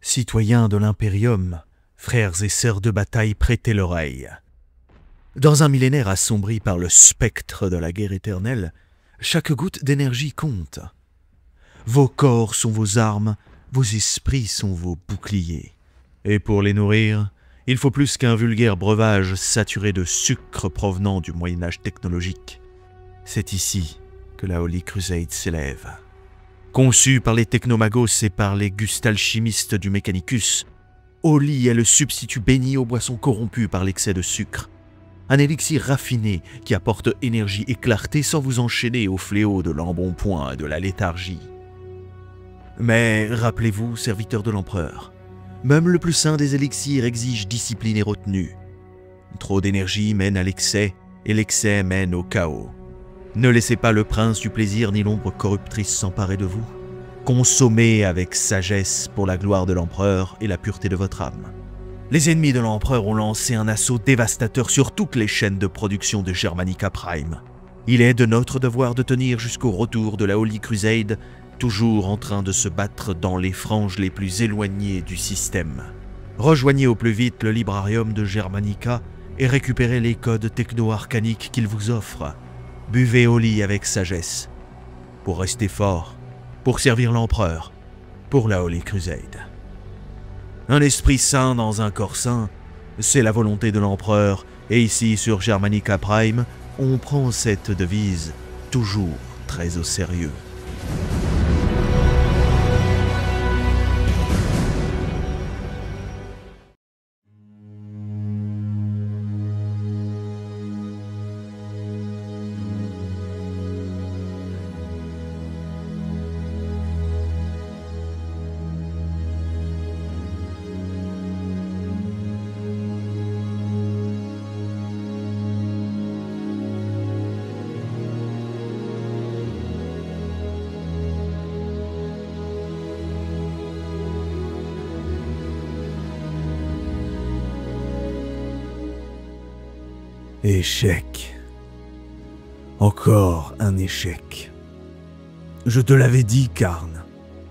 Citoyens de l'Impérium, frères et sœurs de bataille, prêtez l'oreille. Dans un millénaire assombri par le spectre de la guerre éternelle, chaque goutte d'énergie compte. Vos corps sont vos armes, vos esprits sont vos boucliers. Et pour les nourrir, il faut plus qu'un vulgaire breuvage saturé de sucre provenant du Moyen-Âge technologique. C'est ici que la Holy Crusade s'élève. Conçue par les technomagos et par les gustalchimistes du Mechanicus, Holy est le substitut béni aux boissons corrompues par l'excès de sucre. Un élixir raffiné qui apporte énergie et clarté sans vous enchaîner au fléau de l'embonpoint et de la léthargie. Mais rappelez-vous, serviteurs de l'empereur, même le plus saint des élixirs exige discipline et retenue. Trop d'énergie mène à l'excès, et l'excès mène au chaos. Ne laissez pas le prince du plaisir ni l'ombre corruptrice s'emparer de vous. Consommez avec sagesse pour la gloire de l'empereur et la pureté de votre âme. Les ennemis de l'empereur ont lancé un assaut dévastateur sur toutes les chaînes de production de Germanica Prime. Il est de notre devoir de tenir jusqu'au retour de la Holy Crusade, toujours en train de se battre dans les franges les plus éloignées du système. Rejoignez au plus vite le librarium de Germanica et récupérez les codes techno-arcaniques qu'il vous offre. Buvez Holy avec sagesse, pour rester fort, pour servir l'empereur, pour la Holy Crusade. Un esprit saint dans un corps saint, c'est la volonté de l'empereur, et ici sur Germanica Prime, on prend cette devise toujours très au sérieux. Échec. Encore un échec. Je te l'avais dit, Karn.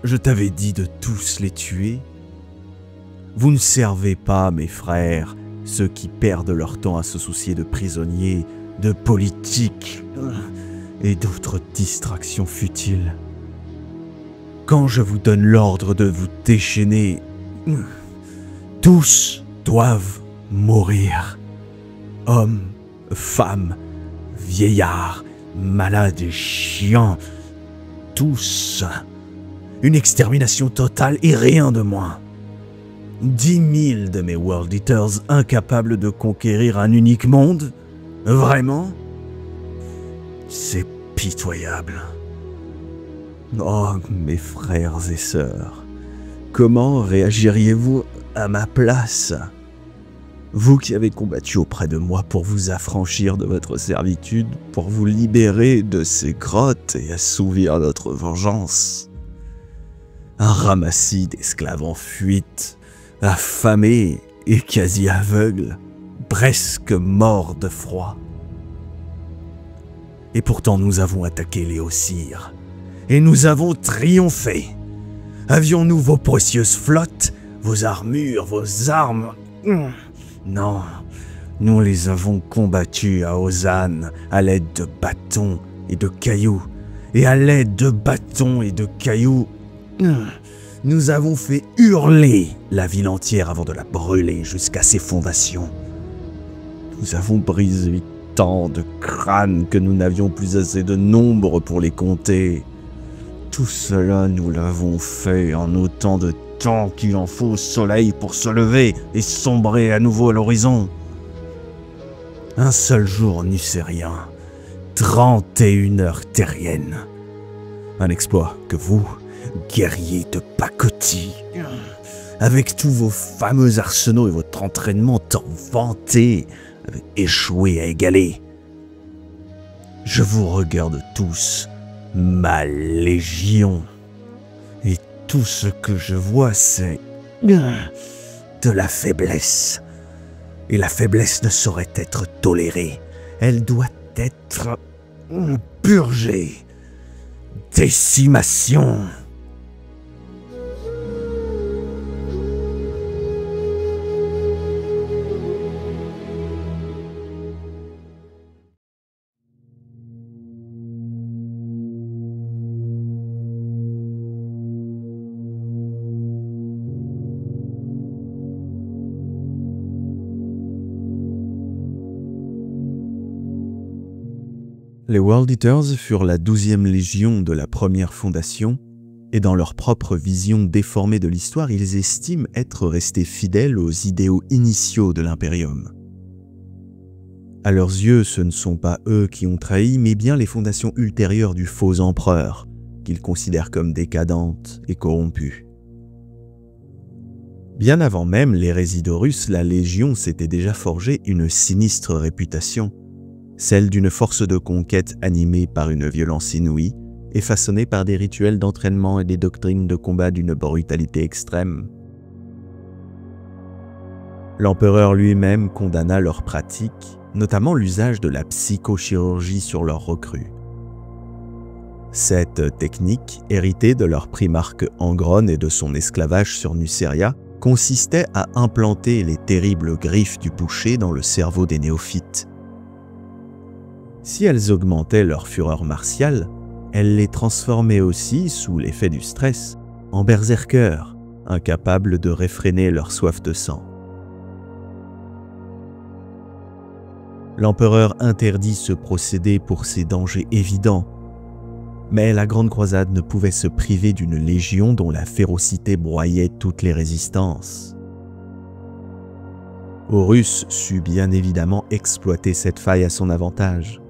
Je t'avais dit de tous les tuer. Vous ne servez pas, mes frères, ceux qui perdent leur temps à se soucier de prisonniers, de politique et d'autres distractions futiles. Quand je vous donne l'ordre de vous déchaîner, tous doivent mourir. Hommes, femmes, vieillards, malades et chiants, tous. Une extermination totale et rien de moins. 10 000 de mes World Eaters incapables de conquérir un unique monde? Vraiment? C'est pitoyable. Oh, mes frères et sœurs, comment réagiriez-vous à ma place? Vous qui avez combattu auprès de moi pour vous affranchir de votre servitude, pour vous libérer de ces grottes et assouvir notre vengeance. Un ramassis d'esclaves en fuite, affamés et quasi aveugles, presque morts de froid. Et pourtant nous avons attaqué les Ossir, et nous avons triomphé. Avions-nous vos précieuses flottes, vos armures, vos armes? Non, nous les avons combattus à Ozan à l'aide de bâtons et de cailloux. Et à l'aide de bâtons et de cailloux, nous avons fait hurler la ville entière avant de la brûler jusqu'à ses fondations. Nous avons brisé tant de crânes que nous n'avions plus assez de nombre pour les compter. Tout cela, nous l'avons fait en autant de temps qu'il en faut au soleil pour se lever et sombrer à nouveau à l'horizon. Un seul jour nucérien, 31 heures terriennes. Un exploit que vous, guerriers de pacotille, avec tous vos fameux arsenaux et votre entraînement tant vanté, avez échoué à égaler. Je vous regarde tous, ma légion, et tout ce que je vois, c'est de la faiblesse. Et la faiblesse ne saurait être tolérée. Elle doit être purgée. Décimation. Les World Eaters furent la 12e légion de la première fondation, et dans leur propre vision déformée de l'histoire, ils estiment être restés fidèles aux idéaux initiaux de l'Imperium. À leurs yeux, ce ne sont pas eux qui ont trahi, mais bien les fondations ultérieures du faux empereur, qu'ils considèrent comme décadentes et corrompues. Bien avant même l'hérésie d'Horus, la Légion s'était déjà forgé une sinistre réputation, celle d'une force de conquête animée par une violence inouïe et façonnée par des rituels d'entraînement et des doctrines de combat d'une brutalité extrême. L'empereur lui-même condamna leurs pratiques, notamment l'usage de la psychochirurgie sur leurs recrues. Cette technique, héritée de leur primarque Angron et de son esclavage sur Nuceria, consistait à implanter les terribles griffes du boucher dans le cerveau des néophytes. Si elles augmentaient leur fureur martiale, elles les transformaient aussi, sous l'effet du stress, en berserkers, incapables de réfréner leur soif de sang. L'empereur interdit ce procédé pour ses dangers évidents, mais la Grande Croisade ne pouvait se priver d'une légion dont la férocité broyait toutes les résistances. Horus sut bien évidemment exploiter cette faille à son avantage.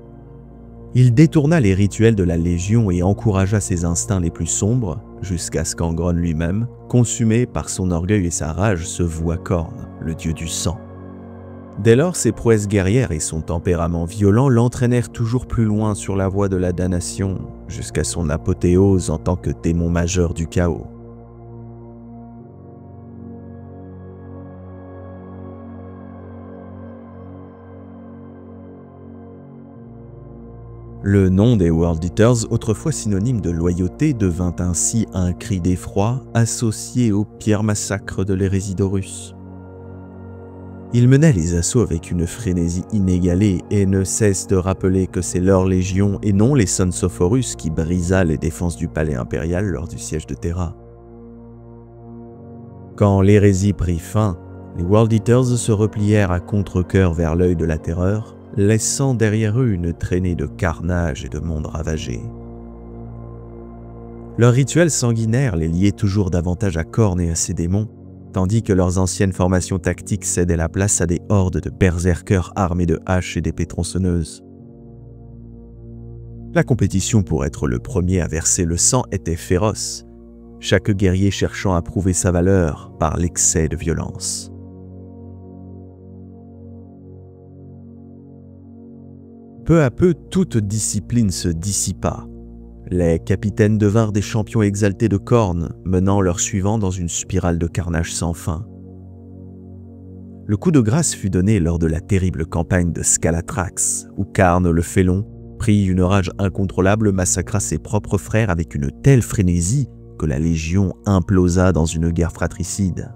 Il détourna les rituels de la Légion et encouragea ses instincts les plus sombres, jusqu'à ce qu'Angron lui-même, consumé par son orgueil et sa rage, se voua Khorne, le dieu du sang. Dès lors, ses prouesses guerrières et son tempérament violent l'entraînèrent toujours plus loin sur la voie de la damnation, jusqu'à son apothéose en tant que démon majeur du chaos. Le nom des World Eaters, autrefois synonyme de loyauté, devint ainsi un cri d'effroi associé au pire massacre de l'hérésie d'Horus. Ils menaient les assauts avec une frénésie inégalée et ne cessent de rappeler que c'est leur légion et non les Sons of Horus qui brisa les défenses du palais impérial lors du siège de Terra. Quand l'hérésie prit fin, les World Eaters se replièrent à contre-cœur vers l'œil de la terreur, laissant derrière eux une traînée de carnage et de monde ravagé. Leurs rituels sanguinaires les liaient toujours davantage à Khorne et à ses démons, tandis que leurs anciennes formations tactiques cédaient la place à des hordes de berserkers armés de haches et d'épées tronçonneuses. La compétition pour être le premier à verser le sang était féroce, chaque guerrier cherchant à prouver sa valeur par l'excès de violence. Peu à peu, toute discipline se dissipa. Les capitaines devinrent des champions exaltés de Khorne, menant leurs suivants dans une spirale de carnage sans fin. Le coup de grâce fut donné lors de la terrible campagne de Scalatrax, où Kharn le Félon, pris d'une rage incontrôlable, massacra ses propres frères avec une telle frénésie que la Légion implosa dans une guerre fratricide.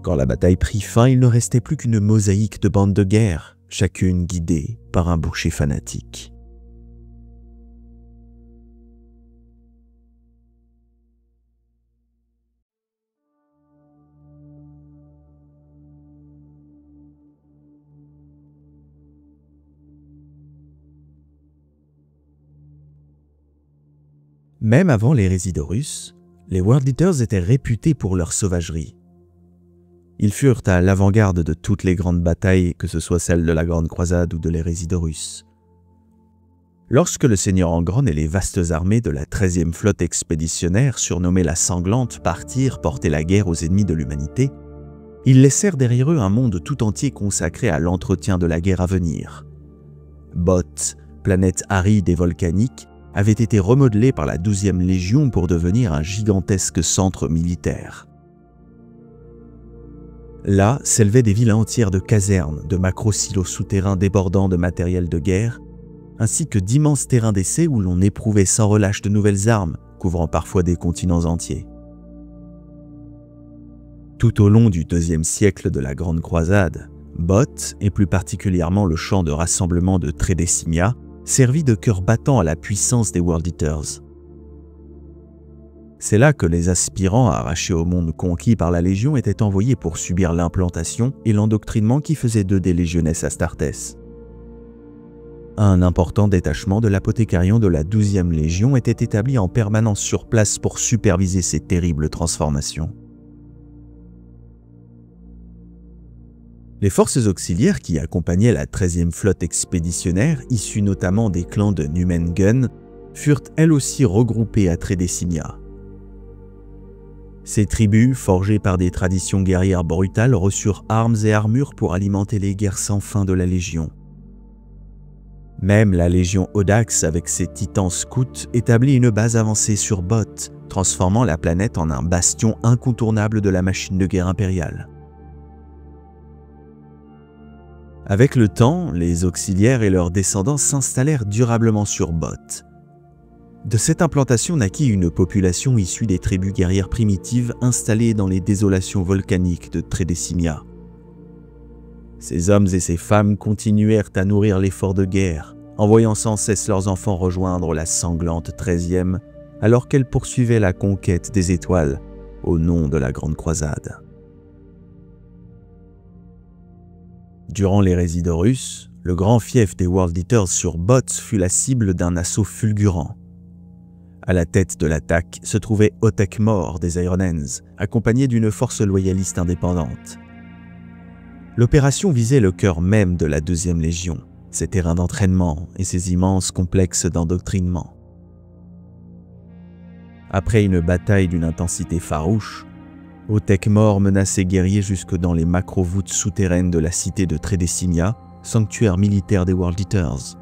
Quand la bataille prit fin, il ne restait plus qu'une mosaïque de bandes de guerre, chacune guidée par un boucher fanatique. Même avant l'hérésie d'Horus, les World Eaters étaient réputés pour leur sauvagerie. Ils furent à l'avant-garde de toutes les grandes batailles, que ce soit celle de la Grande Croisade ou de l'hérésie d'Horus. Lorsque le seigneur Angron et les vastes armées de la 13e flotte expéditionnaire, surnommée la Sanglante, partirent porter la guerre aux ennemis de l'humanité, ils laissèrent derrière eux un monde tout entier consacré à l'entretien de la guerre à venir. Both, planète aride et volcanique, avait été remodelé par la 12e Légion pour devenir un gigantesque centre militaire. Là s'élevaient des villes entières de casernes, de macro-silos souterrains débordant de matériel de guerre, ainsi que d'immenses terrains d'essai où l'on éprouvait sans relâche de nouvelles armes, couvrant parfois des continents entiers. Tout au long du 2e siècle de la Grande Croisade, Both, et plus particulièrement le champ de rassemblement de Tredécimia, servit de cœur battant à la puissance des World Eaters. C'est là que les aspirants arrachés au monde conquis par la Légion étaient envoyés pour subir l'implantation et l'endoctrinement qui faisaient d'eux des légionnaires Astartes. Un important détachement de l'apothécarion de la 12e Légion était établi en permanence sur place pour superviser ces terribles transformations. Les forces auxiliaires qui accompagnaient la 13e flotte expéditionnaire, issue notamment des clans de Numengun, furent elles aussi regroupées à Trédécimia. Ces tribus, forgées par des traditions guerrières brutales, reçurent armes et armures pour alimenter les guerres sans fin de la Légion. Même la Légion Audax, avec ses titans scouts, établit une base avancée sur Both, transformant la planète en un bastion incontournable de la machine de guerre impériale. Avec le temps, les auxiliaires et leurs descendants s'installèrent durablement sur Both. De cette implantation naquit une population issue des tribus guerrières primitives installées dans les désolations volcaniques de Trédécimia. Ces hommes et ces femmes continuèrent à nourrir l'effort de guerre, envoyant sans cesse leurs enfants rejoindre la sanglante 13e, alors qu'elle poursuivait la conquête des étoiles au nom de la Grande Croisade. Durant l'hérésie d'Horus, le grand fief des World Eaters sur Both fut la cible d'un assaut fulgurant. À la tête de l'attaque se trouvait Otek Mor des Ironhands, accompagné d'une force loyaliste indépendante. L'opération visait le cœur même de la 2e Légion, ses terrains d'entraînement et ses immenses complexes d'endoctrinement. Après une bataille d'une intensité farouche, Otek Mor mena ses guerriers jusque dans les macro-voûtes souterraines de la cité de Trédécimia, sanctuaire militaire des World Eaters.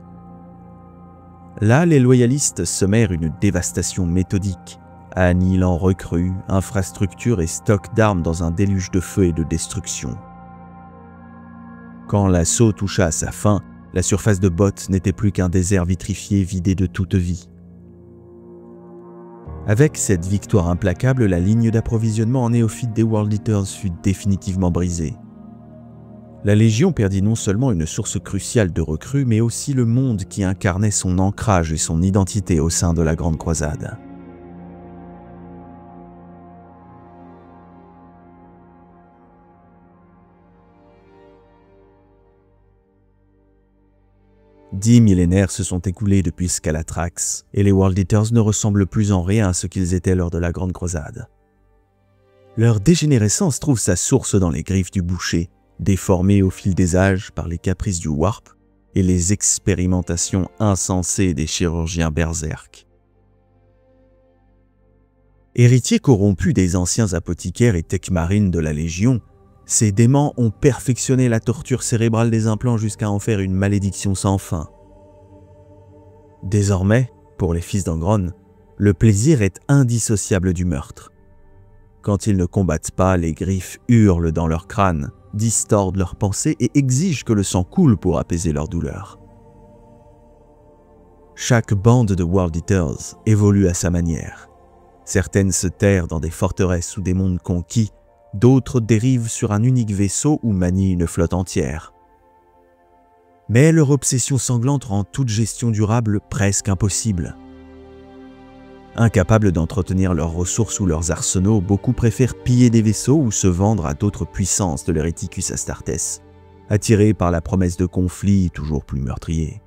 Là, les loyalistes semèrent une dévastation méthodique, annihilant recrues, infrastructures et stocks d'armes dans un déluge de feu et de destruction. Quand l'assaut toucha à sa fin, la surface de Both n'était plus qu'un désert vitrifié vidé de toute vie. Avec cette victoire implacable, la ligne d'approvisionnement en néophytes des World Eaters fut définitivement brisée. La Légion perdit non seulement une source cruciale de recrues, mais aussi le monde qui incarnait son ancrage et son identité au sein de la Grande Croisade. Dix millénaires se sont écoulés depuis Scalatrax, et les World Eaters ne ressemblent plus en rien à ce qu'ils étaient lors de la Grande Croisade. Leur dégénérescence trouve sa source dans les griffes du boucher, déformées au fil des âges par les caprices du Warp et les expérimentations insensées des chirurgiens berserk. Héritiers corrompus des anciens apothicaires et techmarines de la Légion, ces démons ont perfectionné la torture cérébrale des implants jusqu'à en faire une malédiction sans fin. Désormais, pour les fils d'Angron, le plaisir est indissociable du meurtre. Quand ils ne combattent pas, les griffes hurlent dans leur crâne, distordent leurs pensées et exigent que le sang coule pour apaiser leur douleur. Chaque bande de World Eaters évolue à sa manière. Certaines se terrent dans des forteresses ou des mondes conquis, d'autres dérivent sur un unique vaisseau ou manient une flotte entière. Mais leur obsession sanglante rend toute gestion durable presque impossible. Incapables d'entretenir leurs ressources ou leurs arsenaux, beaucoup préfèrent piller des vaisseaux ou se vendre à d'autres puissances de l'Héréticus Astartes, attirés par la promesse de conflits toujours plus meurtriers.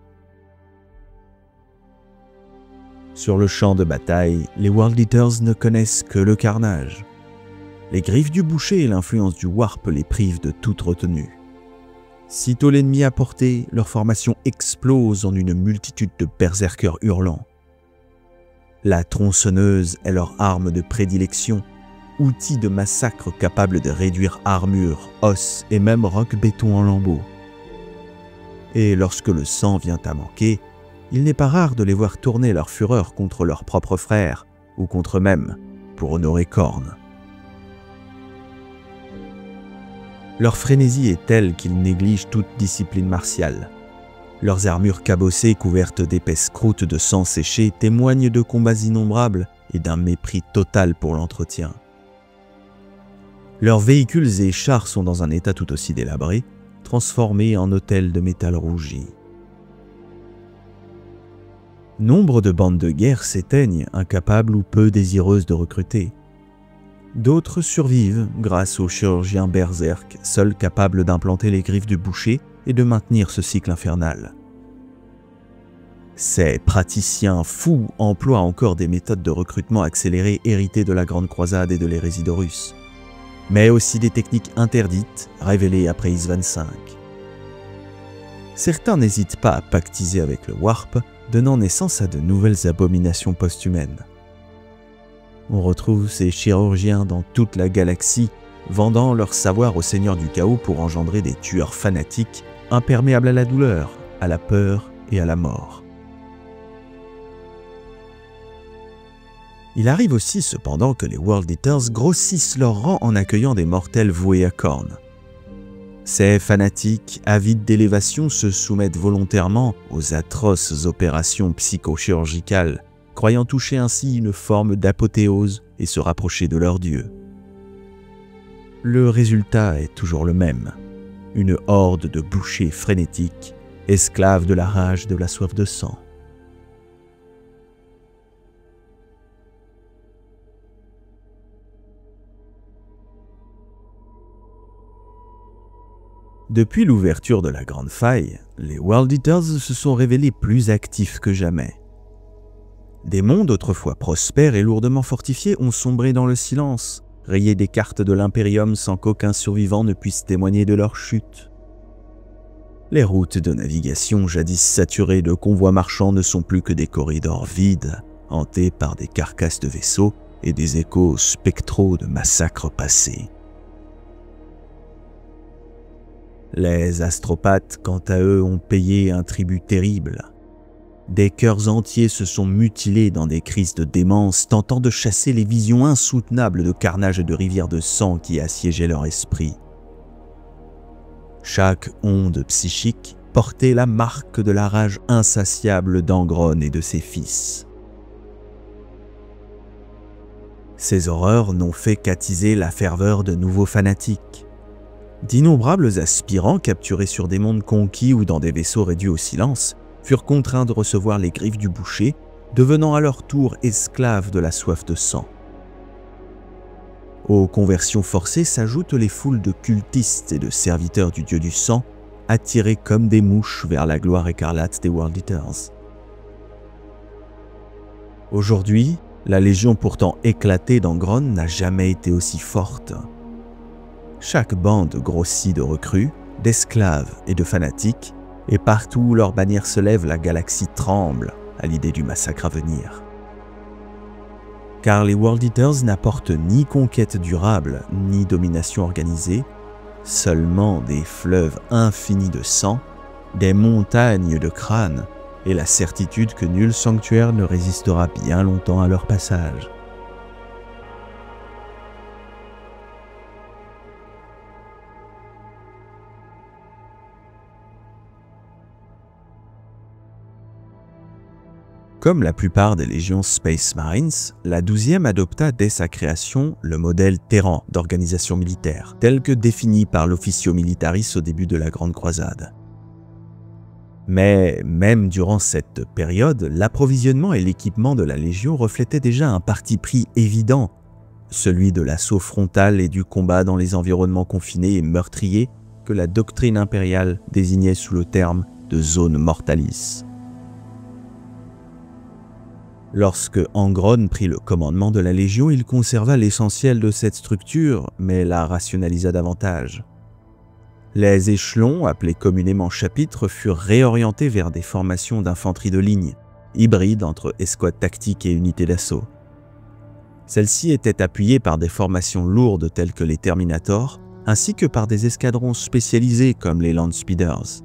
Sur le champ de bataille, les World Eaters ne connaissent que le carnage. Les griffes du boucher et l'influence du Warp les privent de toute retenue. Sitôt l'ennemi à portée, leur formation explose en une multitude de berserkers hurlants. La tronçonneuse est leur arme de prédilection, outil de massacre capable de réduire armure, os et même roc-béton en lambeaux. Et lorsque le sang vient à manquer, il n'est pas rare de les voir tourner leur fureur contre leurs propres frères, ou contre eux-mêmes, pour honorer Khorne. Leur frénésie est telle qu'ils négligent toute discipline martiale. Leurs armures cabossées couvertes d'épaisses croûtes de sang séché témoignent de combats innombrables et d'un mépris total pour l'entretien. Leurs véhicules et chars sont dans un état tout aussi délabré, transformés en hôtels de métal rougi. Nombre de bandes de guerre s'éteignent, incapables ou peu désireuses de recruter. D'autres survivent grâce aux chirurgiens berserk, seuls capables d'implanter les griffes du boucher et de maintenir ce cycle infernal. Ces praticiens fous emploient encore des méthodes de recrutement accélérées héritées de la Grande Croisade et de l'hérésie d'Horus, mais aussi des techniques interdites révélées après Isvan V. Certains n'hésitent pas à pactiser avec le Warp, donnant naissance à de nouvelles abominations post-humaines. On retrouve ces chirurgiens dans toute la galaxie, vendant leur savoir au Seigneur du Chaos pour engendrer des tueurs fanatiques, imperméables à la douleur, à la peur et à la mort. Il arrive aussi cependant que les World Eaters grossissent leur rang en accueillant des mortels voués à Khorne. Ces fanatiques, avides d'élévation, se soumettent volontairement aux atroces opérations psychochirurgicales, croyant toucher ainsi une forme d'apothéose et se rapprocher de leur dieu. Le résultat est toujours le même, une horde de bouchers frénétiques, esclaves de la rage et de la soif de sang. Depuis l'ouverture de la Grande Faille, les World Eaters se sont révélés plus actifs que jamais. Des mondes autrefois prospères et lourdement fortifiés ont sombré dans le silence, rayés des cartes de l'Imperium sans qu'aucun survivant ne puisse témoigner de leur chute. Les routes de navigation jadis saturées de convois marchands ne sont plus que des corridors vides, hantés par des carcasses de vaisseaux et des échos spectraux de massacres passés. Les astropathes, quant à eux, ont payé un tribut terrible. Des cœurs entiers se sont mutilés dans des crises de démence, tentant de chasser les visions insoutenables de carnage et de rivières de sang qui assiégeaient leur esprit. Chaque onde psychique portait la marque de la rage insatiable d'Angron et de ses fils. Ces horreurs n'ont fait qu'attiser la ferveur de nouveaux fanatiques. D'innombrables aspirants capturés sur des mondes conquis ou dans des vaisseaux réduits au silence furent contraints de recevoir les griffes du boucher, devenant à leur tour esclaves de la soif de sang. Aux conversions forcées s'ajoutent les foules de cultistes et de serviteurs du dieu du sang, attirés comme des mouches vers la gloire écarlate des World Eaters. Aujourd'hui, la légion pourtant éclatée d'Angron n'a jamais été aussi forte. Chaque bande grossit de recrues, d'esclaves et de fanatiques, et partout où leur bannière se lève, la galaxie tremble à l'idée du massacre à venir. Car les World Eaters n'apportent ni conquête durable, ni domination organisée, seulement des fleuves infinis de sang, des montagnes de crânes, et la certitude que nul sanctuaire ne résistera bien longtemps à leur passage. Comme la plupart des légions Space Marines, la 12e adopta dès sa création le modèle Terran d'organisation militaire, tel que défini par l'Officio Militaris au début de la Grande Croisade. Mais même durant cette période, l'approvisionnement et l'équipement de la Légion reflétaient déjà un parti pris évident, celui de l'assaut frontal et du combat dans les environnements confinés et meurtriers que la doctrine impériale désignait sous le terme de zone mortalis. Lorsque Angron prit le commandement de la Légion, il conserva l'essentiel de cette structure, mais la rationalisa davantage. Les échelons, appelés communément chapitres, furent réorientés vers des formations d'infanterie de ligne, hybrides entre escouades tactiques et unités d'assaut. Celles-ci étaient appuyées par des formations lourdes telles que les Terminators, ainsi que par des escadrons spécialisés comme les Landspeeders.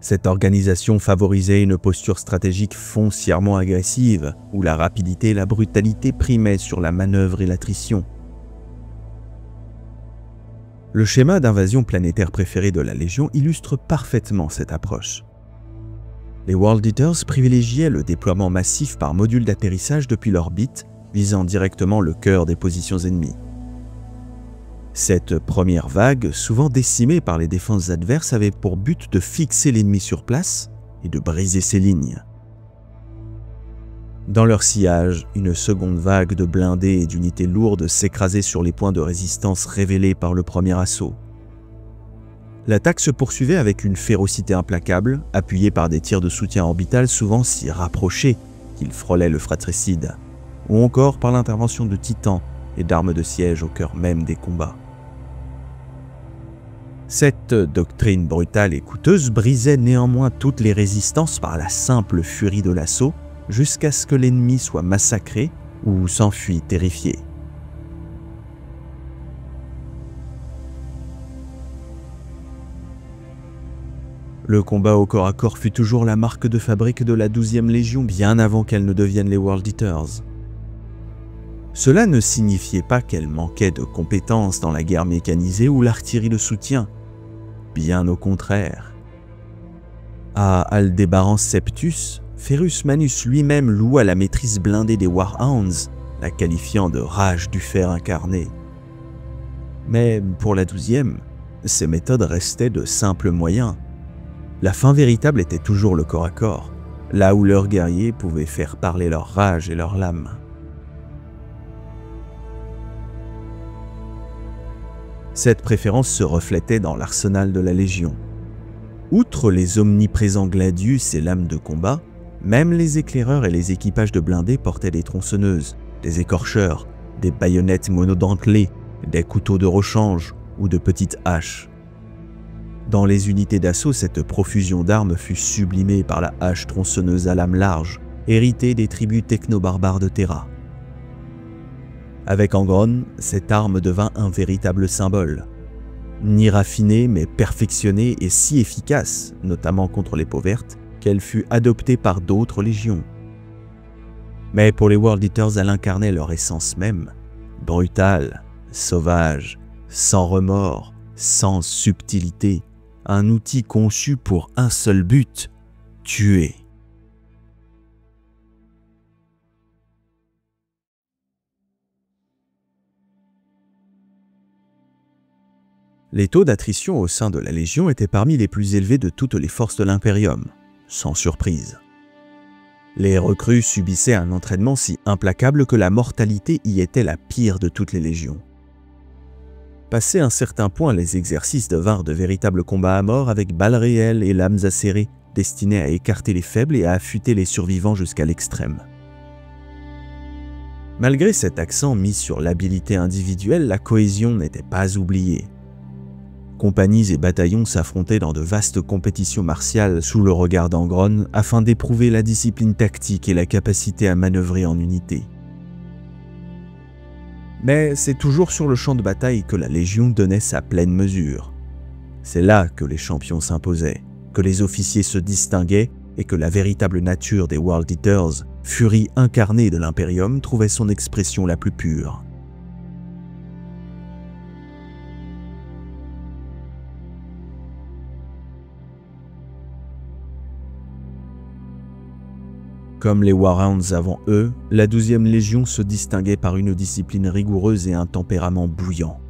Cette organisation favorisait une posture stratégique foncièrement agressive, où la rapidité et la brutalité primaient sur la manœuvre et l'attrition. Le schéma d'invasion planétaire préféré de la Légion illustre parfaitement cette approche. Les World Eaters privilégiaient le déploiement massif par module d'atterrissage depuis l'orbite, visant directement le cœur des positions ennemies. Cette première vague, souvent décimée par les défenses adverses, avait pour but de fixer l'ennemi sur place et de briser ses lignes. Dans leur sillage, une seconde vague de blindés et d'unités lourdes s'écrasait sur les points de résistance révélés par le premier assaut. L'attaque se poursuivait avec une férocité implacable, appuyée par des tirs de soutien orbital souvent si rapprochés qu'ils frôlaient le fratricide, ou encore par l'intervention de titans et d'armes de siège au cœur même des combats. Cette doctrine brutale et coûteuse brisait néanmoins toutes les résistances par la simple furie de l'assaut, jusqu'à ce que l'ennemi soit massacré ou s'enfuit terrifié. Le combat au corps à corps fut toujours la marque de fabrique de la 12e Légion bien avant qu'elle ne devienne les World Eaters. Cela ne signifiait pas qu'elle manquait de compétences dans la guerre mécanisée ou l'artillerie de soutien. Bien au contraire. À Aldébaran Septus, Ferrus Manus lui-même loua la maîtrise blindée des Warhounds, la qualifiant de rage du fer incarné. Mais pour la 12e, ces méthodes restaient de simples moyens. La fin véritable était toujours le corps à corps, là où leurs guerriers pouvaient faire parler leur rage et leur lame. Cette préférence se reflétait dans l'arsenal de la Légion. Outre les omniprésents gladius et lames de combat, même les éclaireurs et les équipages de blindés portaient des tronçonneuses, des écorcheurs, des baïonnettes monodentelées, des couteaux de rechange ou de petites haches. Dans les unités d'assaut, cette profusion d'armes fut sublimée par la hache tronçonneuse à lame large, héritée des tribus techno-barbares de Terra. Avec Angron, cette arme devint un véritable symbole. Ni raffinée, mais perfectionnée et si efficace, notamment contre les peaux vertes, qu'elle fut adoptée par d'autres légions. Mais pour les World Eaters, elle incarnait leur essence même, brutale, sauvage, sans remords, sans subtilité, un outil conçu pour un seul but, tuer. Les taux d'attrition au sein de la Légion étaient parmi les plus élevés de toutes les forces de l'Imperium, sans surprise. Les recrues subissaient un entraînement si implacable que la mortalité y était la pire de toutes les légions. Passé un certain point, les exercices devinrent de véritables combats à mort avec balles réelles et lames acérées, destinés à écarter les faibles et à affûter les survivants jusqu'à l'extrême. Malgré cet accent mis sur l'habileté individuelle, la cohésion n'était pas oubliée. Compagnies et bataillons s'affrontaient dans de vastes compétitions martiales sous le regard d'Angron afin d'éprouver la discipline tactique et la capacité à manœuvrer en unité. Mais c'est toujours sur le champ de bataille que la Légion donnait sa pleine mesure. C'est là que les champions s'imposaient, que les officiers se distinguaient et que la véritable nature des World Eaters, furie incarnée de l'Imperium, trouvait son expression la plus pure. Comme les Warhounds avant eux, la 12e Légion se distinguait par une discipline rigoureuse et un tempérament bouillant.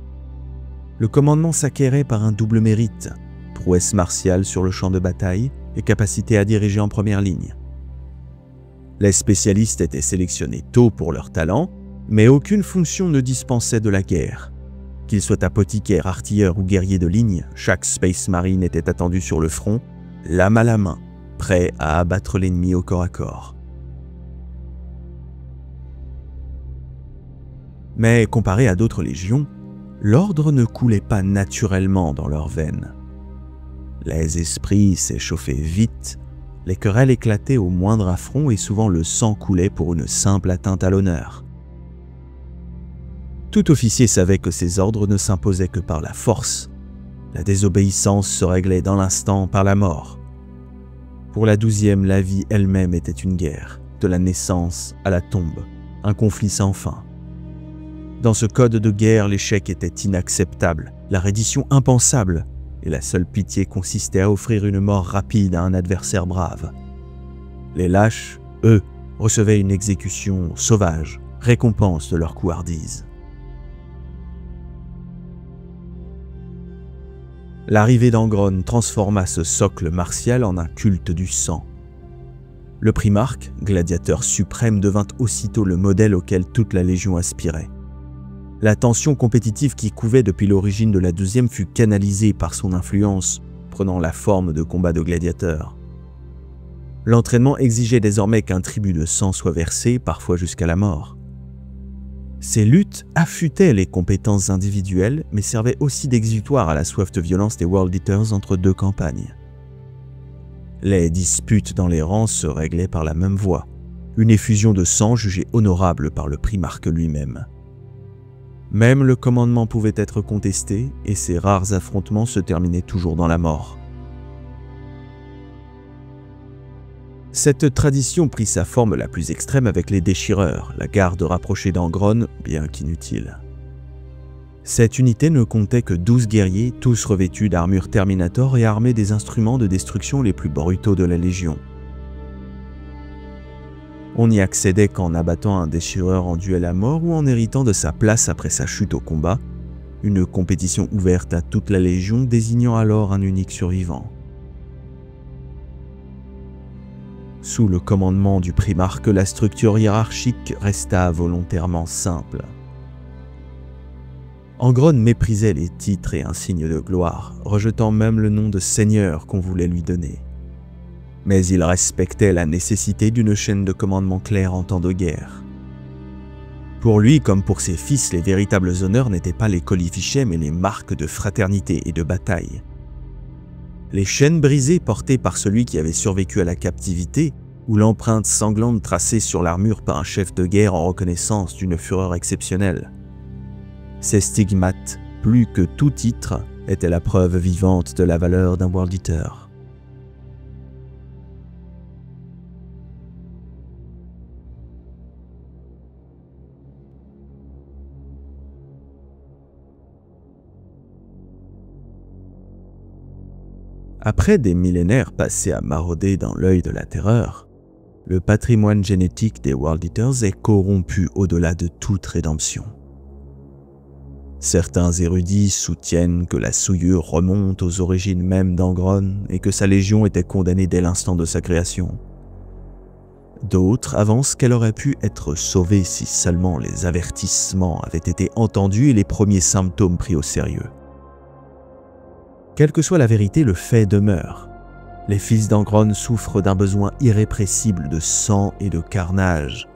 Le commandement s'acquérait par un double mérite, prouesse martiale sur le champ de bataille et capacité à diriger en première ligne. Les spécialistes étaient sélectionnés tôt pour leur talent, mais aucune fonction ne dispensait de la guerre. Qu'ils soient apothicaires, artilleurs ou guerriers de ligne, chaque Space Marine était attendu sur le front, lame à la main, prêt à abattre l'ennemi au corps à corps. Mais comparé à d'autres légions, l'ordre ne coulait pas naturellement dans leurs veines. Les esprits s'échauffaient vite, les querelles éclataient au moindre affront et souvent le sang coulait pour une simple atteinte à l'honneur. Tout officier savait que ces ordres ne s'imposaient que par la force. La désobéissance se réglait dans l'instant par la mort. Pour la 12e, la vie elle-même était une guerre, de la naissance à la tombe, un conflit sans fin. Dans ce code de guerre, l'échec était inacceptable, la reddition impensable, et la seule pitié consistait à offrir une mort rapide à un adversaire brave. Les lâches, eux, recevaient une exécution sauvage, récompense de leur couardise. L'arrivée d'Angron transforma ce socle martial en un culte du sang. Le primarque, gladiateur suprême, devint aussitôt le modèle auquel toute la Légion aspirait. La tension compétitive qui couvait depuis l'origine de la deuxième fut canalisée par son influence, prenant la forme de combats de gladiateurs. L'entraînement exigeait désormais qu'un tribut de sang soit versé, parfois jusqu'à la mort. Ces luttes affûtaient les compétences individuelles, mais servaient aussi d'exutoire à la soif de violence des World Eaters entre deux campagnes. Les disputes dans les rangs se réglaient par la même voie, une effusion de sang jugée honorable par le primarque lui-même. Même le commandement pouvait être contesté, et ces rares affrontements se terminaient toujours dans la mort. Cette tradition prit sa forme la plus extrême avec les déchireurs, la garde rapprochée d'Angron, bien qu'inutile. Cette unité ne comptait que 12 guerriers, tous revêtus d'armures Terminator et armés des instruments de destruction les plus brutaux de la Légion. On n'y accédait qu'en abattant un déchireur en duel à mort ou en héritant de sa place après sa chute au combat, une compétition ouverte à toute la Légion désignant alors un unique survivant. Sous le commandement du primarque, la structure hiérarchique resta volontairement simple. Angron méprisait les titres et insignes de gloire, rejetant même le nom de seigneur qu'on voulait lui donner. Mais il respectait la nécessité d'une chaîne de commandement claire en temps de guerre. Pour lui, comme pour ses fils, les véritables honneurs n'étaient pas les colifichets, mais les marques de fraternité et de bataille. Les chaînes brisées portées par celui qui avait survécu à la captivité, ou l'empreinte sanglante tracée sur l'armure par un chef de guerre en reconnaissance d'une fureur exceptionnelle. Ces stigmates, plus que tout titre, étaient la preuve vivante de la valeur d'un World Eater. Après des millénaires passés à marauder dans l'œil de la terreur, le patrimoine génétique des World Eaters est corrompu au-delà de toute rédemption. Certains érudits soutiennent que la souillure remonte aux origines mêmes d'Angron et que sa légion était condamnée dès l'instant de sa création. D'autres avancent qu'elle aurait pu être sauvée si seulement les avertissements avaient été entendus et les premiers symptômes pris au sérieux. Quelle que soit la vérité, le fait demeure. Les fils d'Angron souffrent d'un besoin irrépressible de sang et de carnage.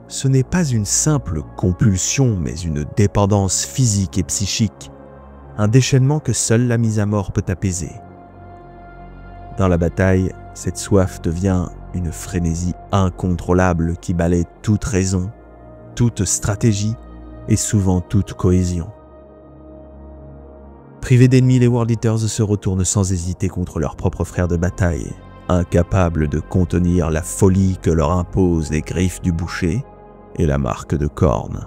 Ce n'est pas une simple compulsion, mais une dépendance physique et psychique, un déchaînement que seule la mise à mort peut apaiser. Dans la bataille, cette soif devient une frénésie incontrôlable qui balaie toute raison, toute stratégie et souvent toute cohésion. Privés d'ennemis, les World Eaters se retournent sans hésiter contre leurs propres frères de bataille, incapables de contenir la folie que leur imposent les griffes du boucher et la marque de corne.